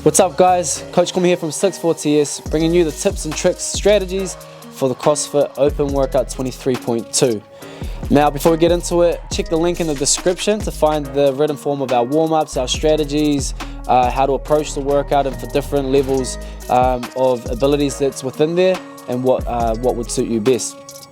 What's up guys, Coach Komi here from 64TS, bringing you the tips and tricks, strategies for the CrossFit Open Workout 23.2. Now before we get into it, check the link in the description to find the written form of our warm-ups, our strategies, how to approach the workout and for different levels of abilities that's within there and what would suit you best.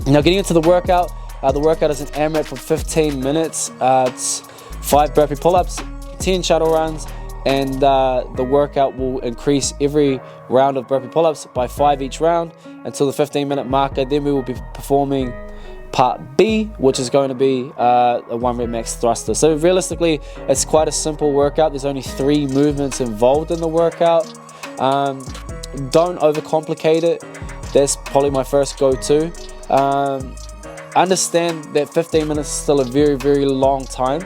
Now getting into the workout is an AMRAP for 15 minutes. It's 5 burpee pull-ups, 10 shuttle runs, and the workout will increase every round of burpee pull-ups by 5 each round until the 15-minute marker. Then we will be performing part B, which is going to be a 1 rep max thruster. So realistically, it's quite a simple workout. There's only 3 movements involved in the workout. Don't overcomplicate it. That's probably my first go-to. Understand that 15 minutes is still a very, very long time.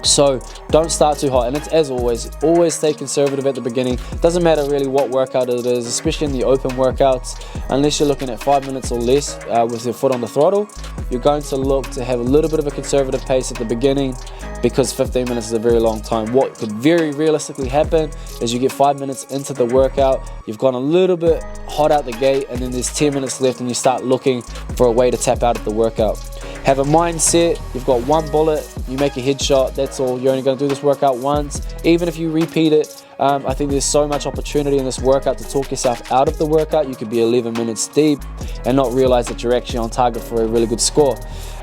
So don't start too hot, and it's as always stay conservative at the beginning. Doesn't matter really what workout it is, especially in the open workouts, unless you're looking at 5 minutes or less with your foot on the throttle. You're going to look to have a little bit of a conservative pace at the beginning because 15 minutes is a very long time. What could very realistically happen is you get 5 minutes into the workout, you've gone a little bit hot out the gate, and then there's 10 minutes left and you start looking for a way to tap out of the workout. Have a mindset, you've got 1 bullet, you make a headshot, that's all. You're only going to do this workout once. Even if you repeat it, I think there's so much opportunity in this workout to talk yourself out of the workout. You could be 11 minutes deep and not realize that you're actually on target for a really good score.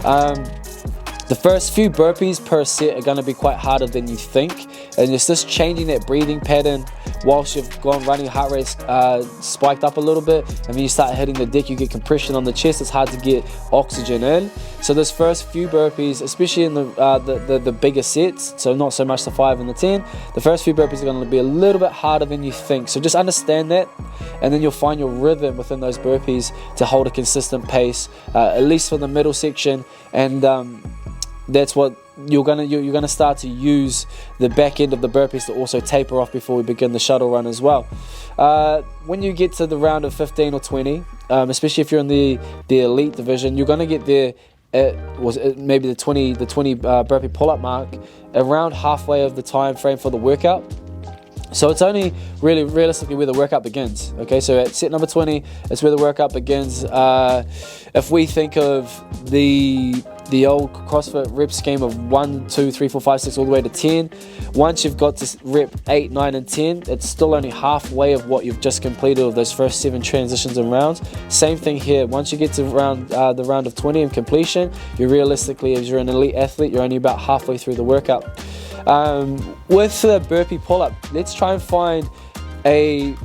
The first few burpees per set are going to be quite harder than you think, and it's just changing that breathing pattern whilst you've gone running, heart rate spiked up a little bit, and then you start hitting the deck, you get compression on the chest, it's hard to get oxygen in. So this first few burpees, especially in the bigger sets, so not so much the 5 and the 10, the first few burpees are going to be a little bit harder than you think. So just understand that, and then you'll find your rhythm within those burpees to hold a consistent pace, at least for the middle section, and that's what you're gonna start to use the back end of the burpees to also taper off before we begin the shuttle run as well. When you get to the round of 15 or 20, especially if you're in the elite division, you're gonna get there at maybe the 20 burpee pull-up mark around halfway of the time frame for the workout. So it's only really realistically where the workout begins. Okay, so at set number 20, it's where the workout begins. If we think of the old CrossFit rep scheme of 1, 2, 3, 4, 5, 6 all the way to 10, once you've got to rep 8, 9 and 10, it's still only halfway of what you've just completed of those first 7 transitions and rounds. Same thing here. Once you get to the round of 20 and completion, you realistically, as you're an elite athlete, you're only about halfway through the workout. With the burpee pull-up, let's try and find a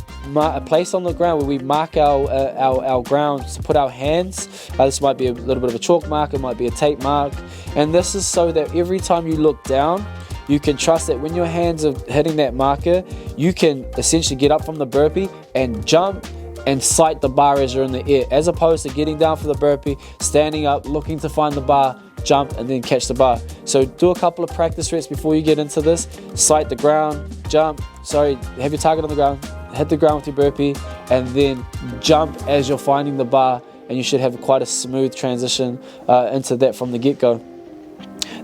place on the ground where we mark our ground to put our hands. This might be a little bit of a chalk mark, it might be a tape mark, and this is so that every time you look down, you can trust that when your hands are hitting that marker, you can essentially get up from the burpee and jump and sight the bar as you're in the air, as opposed to getting down for the burpee, standing up, looking to find the bar, jump and then catch the bar. So do a couple of practice reps before you get into this. Sight the ground, jump, have your target on the ground, hit the ground with your burpee, and then jump as you're finding the bar, and you should have quite a smooth transition into that from the get-go.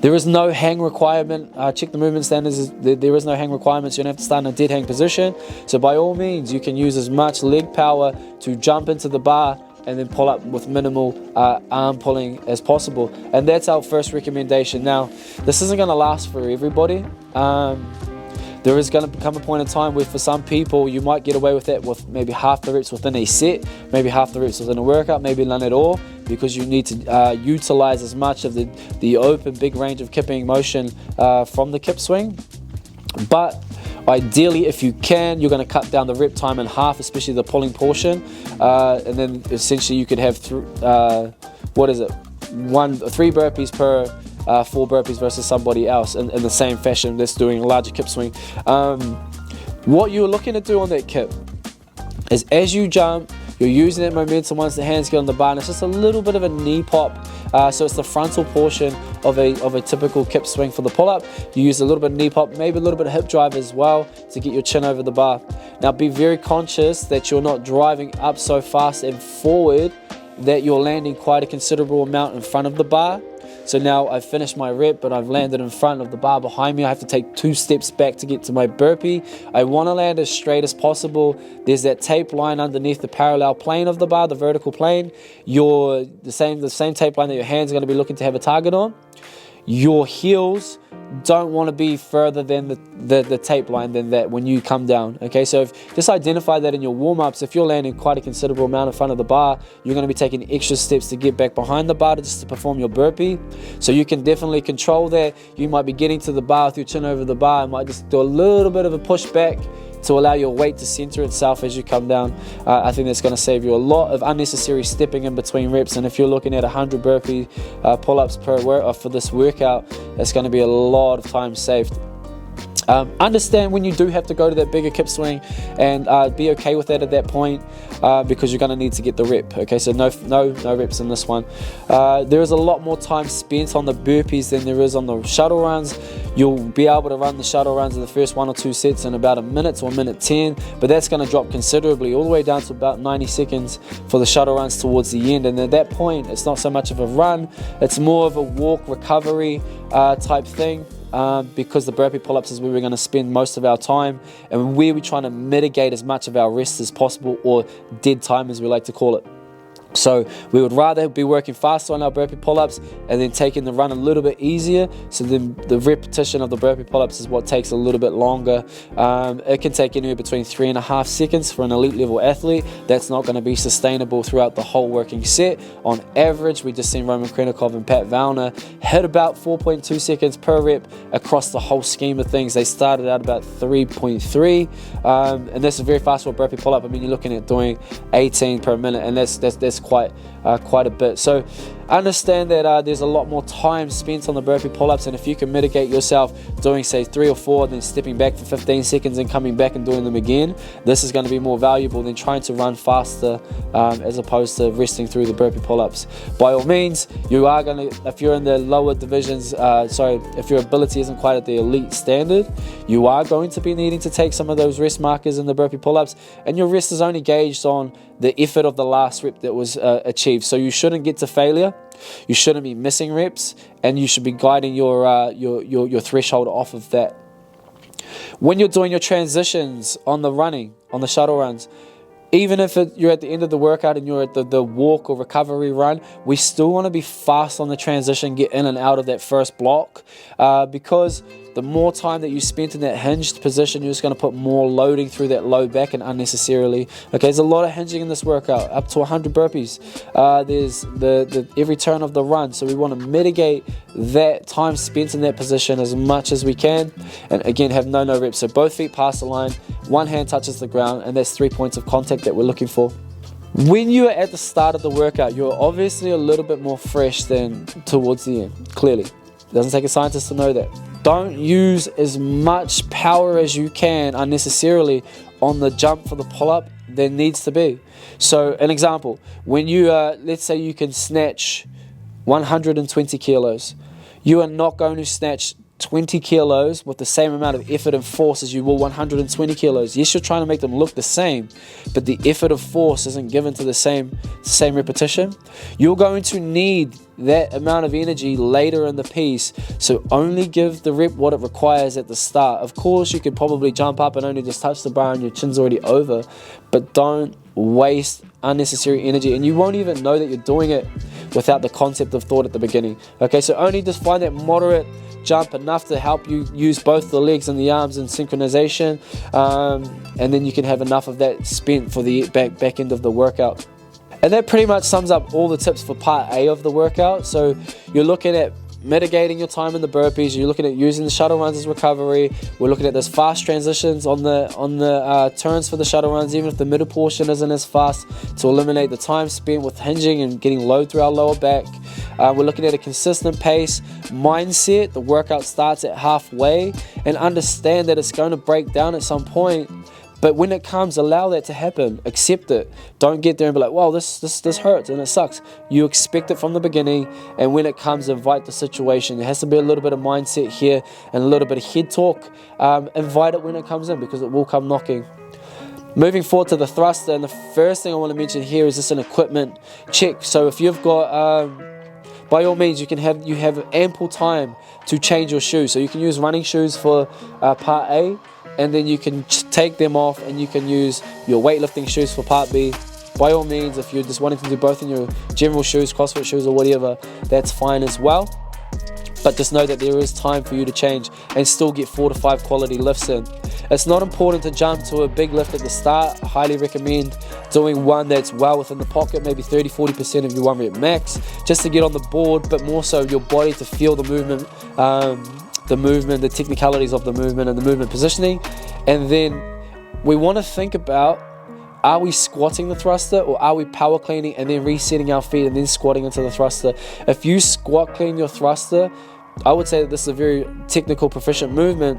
There is no hang requirement. Check the movement standards. There is no hang requirements. You don't have to start in a dead hang position. So by all means, you can use as much leg power to jump into the bar and then pull up with minimal arm pulling as possible. And that's our first recommendation. Now, this isn't going to last for everybody. There is going to come a point in time where for some people you might get away with that with maybe half the reps within a set, maybe half the reps within a workout, maybe none at all, because you need to utilize as much of the open big range of kipping motion from the kip swing. But ideally, if you can, you're going to cut down the rep time in half, especially the pulling portion, and then essentially you could have 3 burpees per 4 burpees versus somebody else in the same fashion that's doing a larger kip swing. What you're looking to do on that kip is as you jump, you're using that momentum once the hands get on the bar, and it's just a little bit of a knee pop. So it's the frontal portion of a typical kip swing for the pull-up. You use a little bit of knee pop, maybe a little bit of hip drive as well to get your chin over the bar. Now be very conscious that you're not driving up so fast and forward that you're landing quite a considerable amount in front of the bar. So now I've finished my rep, but I've landed in front of the bar behind me. I have to take 2 steps back to get to my burpee. I want to land as straight as possible. There's that tape line underneath the parallel plane of the bar, the vertical plane. The same tape line that your hands are going to be looking to have a target on. Your heels don't want to be further than the tape line than that when you come down. Okay, so just identify that in your warm-ups. If you're landing quite a considerable amount in front of the bar, you're going to be taking extra steps to get back behind the bar just to perform your burpee. So you can definitely control that. You might be getting to the bar with your chin over the bar and might just do a little bit of a push back to allow your weight to center itself as you come down. I think that's going to save you a lot of unnecessary stepping in between reps. And if you're looking at 100 burpee pull-ups for this workout, that's going to be a lot of time saved. Understand when you do have to go to that bigger kip swing, and be okay with that at that point, because you're going to need to get the rep. Okay, so no reps in this one. There is a lot more time spent on the burpees than there is on the shuttle runs. You'll be able to run the shuttle runs in the first 1 or 2 sets in about a minute to a minute 10, but that's going to drop considerably all the way down to about 90 seconds for the shuttle runs towards the end. And at that point, it's not so much of a run, it's more of a walk recovery type thing. Because the burpee pull-ups is where we're going to spend most of our time, and where we're trying to mitigate as much of our rest as possible, or dead time as we like to call it. So we would rather be working faster on our burpee pull-ups and then taking the run a little bit easier. So then the repetition of the burpee pull-ups is what takes a little bit longer. It can take anywhere between 3.5 seconds for an elite level athlete. That's not going to be sustainable throughout the whole working set. On average, we just seen Roman Krenikov and Pat Valner hit about 4.2 seconds per rep across the whole scheme of things. They started out about 3.3, and that's a very fast for a burpee pull-up. I mean, you're looking at doing 18 per minute, and that's quite a bit. So understand that there's a lot more time spent on the burpee pull-ups, and if you can mitigate yourself doing say 3 or 4, then stepping back for 15 seconds and coming back and doing them again, this is going to be more valuable than trying to run faster as opposed to resting through the burpee pull-ups. By all means, you are going to, if you're in the lower divisions, if your ability isn't quite at the elite standard, you are going to be needing to take some of those rest markers in the burpee pull-ups, and your rest is only gauged on the effort of the last rep that was achieved. So you shouldn't get to failure, you shouldn't be missing reps, and you should be guiding your threshold off of that. When you're doing your transitions on the shuttle runs, even if you're at the end of the workout and you're at the walk or recovery run, we still want to be fast on the transition, get in and out of that first block, because the more time that you spent in that hinged position, you're just going to put more loading through that low back and unnecessarily. Okay, there's a lot of hinging in this workout, up to 100 burpees. There's the every turn of the run, so we want to mitigate that time spent in that position as much as we can. And again, have no reps. So both feet pass the line, one hand touches the ground, and that's 3 points of contact that we're looking for. When you are at the start of the workout, you're obviously a little bit more fresh than towards the end. Clearly, it doesn't take a scientist to know that. Don't use as much power as you can unnecessarily on the jump for the pull-up there needs to be. So an example, when you, let's say you can snatch 120 kilos, you are not going to snatch 20 kilos with the same amount of effort and force as you will 120 kilos. Yes, you're trying to make them look the same, but the effort of force isn't given to the same repetition. You're going to need that amount of energy later in the piece, so only give the rep what it requires at the start. Of course, you could probably jump up and only just touch the bar and your chin's already over, but don't waste unnecessary energy, and you won't even know that you're doing it without the concept of thought at the beginning. Okay, so only just find that moderate jump enough to help you use both the legs and the arms in synchronization, and then you can have enough of that spent for the back end of the workout. And that pretty much sums up all the tips for part A of the workout. So you're looking at mitigating your time in the burpees, you're looking at using the shuttle runs as recovery, we're looking at those fast transitions on the turns for the shuttle runs, even if the middle portion isn't as fast, to eliminate the time spent with hinging and getting load through our lower back. We're looking at a consistent pace mindset. The workout starts at halfway, and understand that it's going to break down at some point. But when it comes, allow that to happen. Accept it. Don't get there and be like, "Well, this hurts and it sucks." You expect it from the beginning, and when it comes, invite the situation. There has to be a little bit of mindset here and a little bit of head talk. Invite it when it comes in, because it will come knocking. Moving forward to the thruster, and the first thing I want to mention here is just an equipment check. So if you've got by all means, you have ample time to change your shoes. So you can use running shoes for part A, and then you can take them off and you can use your weightlifting shoes for part B. By all means, if you're just wanting to do both in your general shoes, CrossFit shoes or whatever, that's fine as well. But just know that there is time for you to change and still get 4 to 5 quality lifts in. It's not important to jump to a big lift at the start. I highly recommend doing one that's well within the pocket, maybe 30-40% of your 1 rep max, just to get on the board, but more so your body to feel the movement, the technicalities of the movement and the movement positioning. And then we want to think about, are we squatting the thruster or are we power cleaning and then resetting our feet and then squatting into the thruster? If you squat clean your thruster, I would say that this is a very technical, proficient movement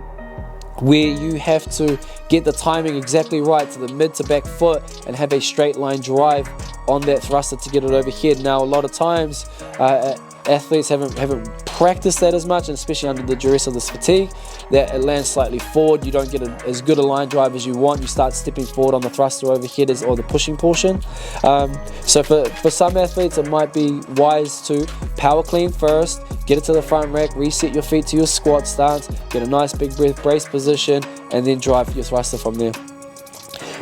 where you have to get the timing exactly right to the mid to back foot and have a straight line drive on that thruster to get it overhead. Now, a lot of times athletes haven't practiced that as much, and especially under the duress of this fatigue, that it lands slightly forward. You don't get as good a line drive as you want. You start stepping forward on the thruster overhead or the pushing portion. So for some athletes, it might be wise to power clean first, get it to the front rack, reset your feet to your squat stance, get a nice big breath brace position, and then drive your thruster from there.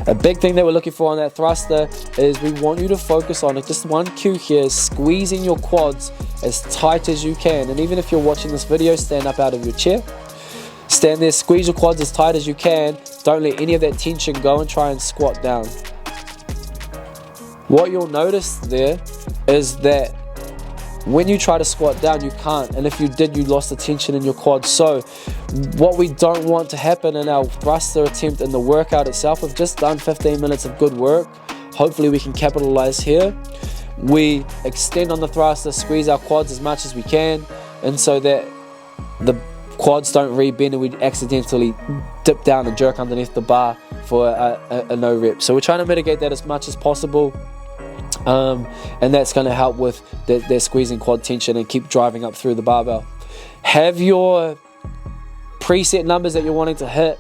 A big thing that we're looking for on that thruster is we want you to focus on it. Just one cue here is squeezing your quads as tight as you can. And even if you're watching this video, stand up out of your chair. Stand there, squeeze your quads as tight as you can. Don't let any of that tension go and try and squat down. What you'll notice there is that when you try to squat down, you can't, and if you did, you lost the tension in your quads. So what we don't want to happen in our thruster attempt in the workout itself, we've just done 15 minutes of good work. Hopefully we can capitalize here. We extend on the thruster, squeeze our quads as much as we can, and so that the quads don't re-bend and we accidentally dip down and jerk underneath the bar for a no rep. So we're trying to mitigate that as much as possible. And that's going to help with their squeezing quad tension and keep driving up through the barbell. Have your preset numbers that you're wanting to hit.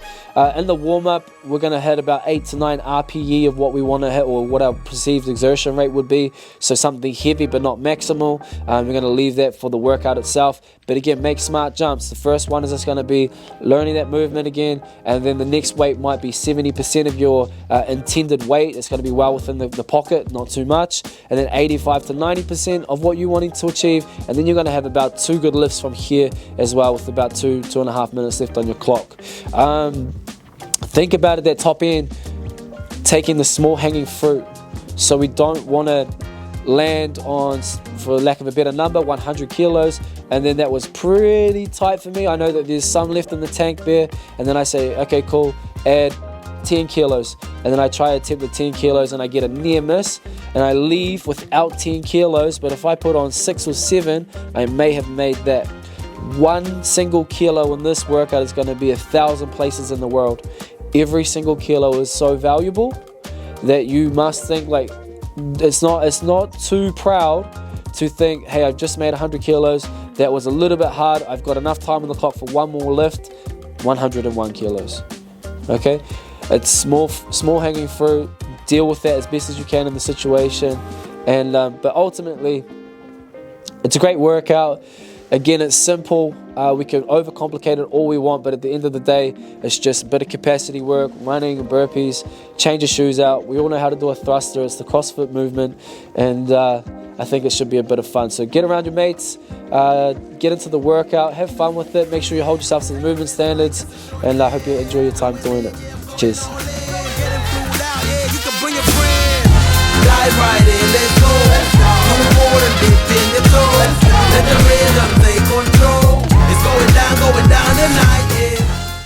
In the warm-up, we're going to hit about 8 to 9 RPE of what we want to hit, or what our perceived exertion rate would be. So something heavy but not maximal. We're going to leave that for the workout itself. But again, make smart jumps. The first one is just going to be learning that movement again, and then the next weight might be 70% of your intended weight. It's going to be well within the pocket, not too much, and then 85 to 90% of what you're wanting to achieve, and then you're going to have about 2 good lifts from here as well, with about 2.5 minutes left on your clock. Think about it, that top end, taking the small hanging fruit. So we don't want to land on, for lack of a better number, 100 kilos, and then that was pretty tight for me. I know that there's some left in the tank there, and then I say, okay, cool, add 10 kilos, and then I try to attempt the 10 kilos and I get a near miss, and I leave without 10 kilos, but if I put on 6 or 7, I may have made that. 1 single kilo in this workout is going to be 1,000 places in the world. Every single kilo is so valuable that you must think, like, it's not too proud to think, hey, I've just made 100 kilos, that was a little bit hard, I've got enough time on the clock for one more lift. 101 kilos. Okay, it's small hanging fruit. Deal with that as best as you can in the situation, and but ultimately it's a great workout. Again, it's simple. We can overcomplicate it all we want, but at the end of the day, it's just a bit of capacity work, running and burpees, change your shoes out. We all know how to do a thruster. It's the CrossFit movement, and I think it should be a bit of fun. So get around your mates, get into the workout, have fun with it, make sure you hold yourself to the movement standards, and I hope you enjoy your time doing it. Cheers. Dive right in, let's go. Come forward and